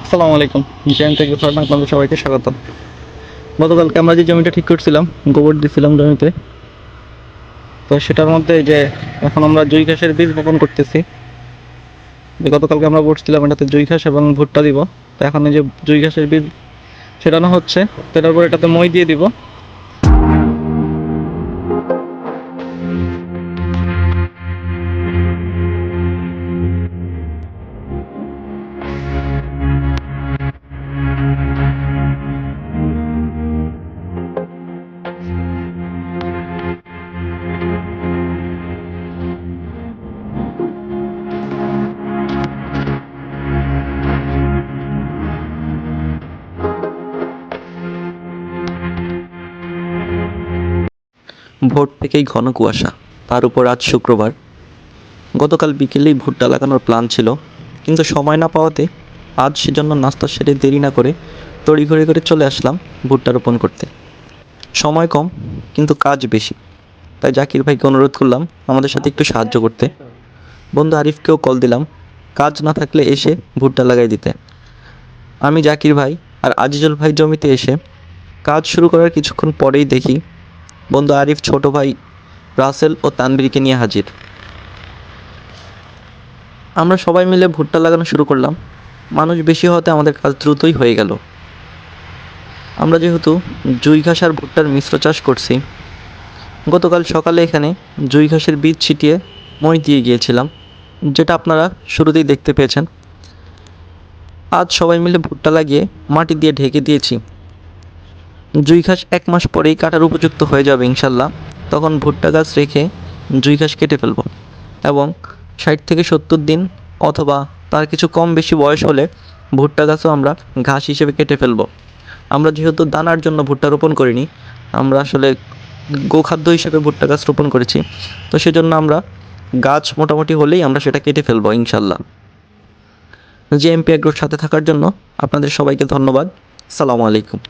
আসসালামু আলাইকুম। জ্যাম থেকে ফার্ম আপনাদের সবাইকে স্বাগত। গতকালকে আমরা যে জমিটা ঠিক করছিলাম, গোবর দিছিলাম জমিতে, তো সেটার মধ্যে যে এখন আমরা জুই ঘাসের বীজ বপন করতেছি। যে গতকালকে আমরা বলছিলাম এটাতে জুই ঘাস এবং ভুট্টা দিব, তো এখন এই যে জুই ঘাসের বীজ ছেটানো হচ্ছে, তো এটার পর এটাতে মই দিয়ে দিব। ভোর থেকেই ঘন কুয়াশা, তার উপর আজ শুক্রবার। গতকাল বিকেলেই ভুট্টা লাগানোর প্ল্যান ছিল, কিন্তু সময় না পাওয়াতে আজ সেজন্য নাস্তা সেরে দেরি না করে তড়িঘড়ি করে চলে আসলাম ভুট্টা রোপণ করতে। সময় কম, কিন্তু কাজ বেশি, তাই জাকির ভাইকে অনুরোধ করলাম আমাদের সাথে একটু সাহায্য করতে। বন্ধু আরিফকেও কল দিলাম, কাজ না থাকলে এসে ভুট্টা লাগাই দিতে। আমি, জাকির ভাই আর আজিজুল ভাই জমিতে এসে কাজ শুরু করার কিছুক্ষণ পরেই দেখি বন্ধু আরিফ, ছোট ভাই রাসেল ও তানবীরকে নিয়ে হাজির। আমরা সবাই মিলে ভুট্টা লাগানো শুরু করলাম। মানুষ বেশি হওয়াতে আমাদের কাজ দ্রুতই হয়ে গেল। আমরা যেহেতু জুই ঘাস আর ভুট্টার মিশ্র চাষ করছি, গতকাল সকালে এখানে জুই ঘাসের বীজ ছিটিয়ে মই দিয়ে গিয়েছিলাম, যেটা আপনারা শুরুতেই দেখতে পেয়েছেন। আজ সবাই মিলে ভুট্টা লাগিয়ে মাটি দিয়ে ঢেকে দিয়েছি। জুই ঘাস 1 মাস পরেই কাটার উপযুক্ত হয়ে যাবে ইনশাল্লাহ। তখন ভুট্টা গাছ রেখে জুই ঘাস কেটে ফেলব এবং 60 থেকে 70 দিন অথবা তার কিছু কম বেশি বয়স হলে ভুট্টা গাছও আমরা ঘাস হিসেবে কেটে ফেলব। আমরা যেহেতু দানার জন্য ভুট্টা রোপণ করিনি, আমরা আসলে গোখাদ্য হিসেবে ভুট্টা গাছ রোপণ করেছি, তো সেজন্য আমরা গাছ মোটামুটি হলেই আমরা সেটা কেটে ফেলবো ইনশাল্লাহ। জিএমপি এগ্রোর সাথে থাকার জন্য আপনাদের সবাইকে ধন্যবাদ। আসসালামু আলাইকুম।